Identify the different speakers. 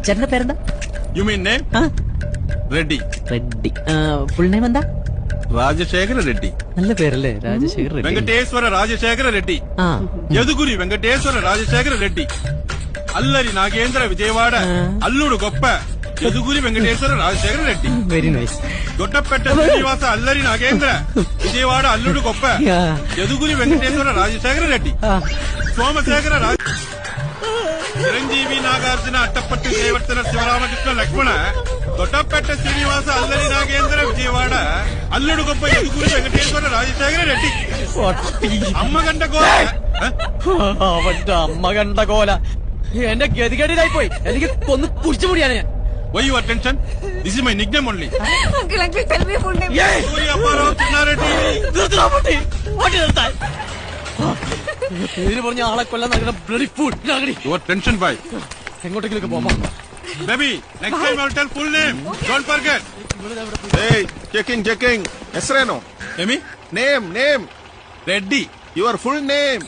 Speaker 1: ചേട്ടന്റെ പേരെന്താ?
Speaker 2: You mean name? Reddy.
Speaker 1: Reddy. Full name എന്താ?
Speaker 2: రాజశేఖర రెడ్డి.
Speaker 1: നല്ല പേരല്ലേ, രാജശേഖർ റെഡ്ഡി.
Speaker 2: వెంకటేశ్వర రాజశేఖర రెడ్డి. యదుగురి వెంకటేశ్వర రాజశేఖర రెడ్డి. అల్లరి నాగేంద్ర విజయవాడ అల్లుడు గొప్ప యదుగురి వెంకటేశ్వర రాజశేఖర రెడ్డి.
Speaker 1: Very nice.
Speaker 2: దొడ్డపెట్ట శ్రీనివాస అల్లరి నాగేంద్ర విజయవాడ అల్లుడు గొప్ప యదుగురి వెంకటేశ్వర రాజశేఖర రెడ్డి. సోమశేఖర చిరంజీవి నాగార్జున అట్టపట్టి జయవర్ధన శివరామకృష్ణ లక్ష్మణ దొడ్డపెట్ట శ్రీనివాస అల్లరి నాగేంద్ర విజయవాడ అల్లుడు గొప్ప యదుగురి వెంకటేశ్వర రాజశేఖర రెడ్డి. അമ്മകണ്ട കോല.
Speaker 1: അവന്റെ അമ്മ കണ്ട കോല എന്റെ ഗതികേടിലായി പോയി. എനിക്ക് കൊന്ന് കുഴിച്ചുപൊടിയാണ് ഞാൻ.
Speaker 2: Why your attention? This is my nickname only.
Speaker 3: Uncle, tell me full name.
Speaker 2: Suri Apparao Chinnareddy.
Speaker 1: ഇതിന് പറഞ്ഞ ആളെ കൊല്ലാൻ നടക്കുന്ന bloody full.
Speaker 2: Your tension boy.
Speaker 1: എങ്ങോട്ടെങ്കിലും പോവാം.
Speaker 2: Baby, next time I will tell full name. Don't forget.
Speaker 4: Hey, checking. Esreno.
Speaker 2: Emi?
Speaker 4: Name.
Speaker 2: Reddy.
Speaker 4: Your full name.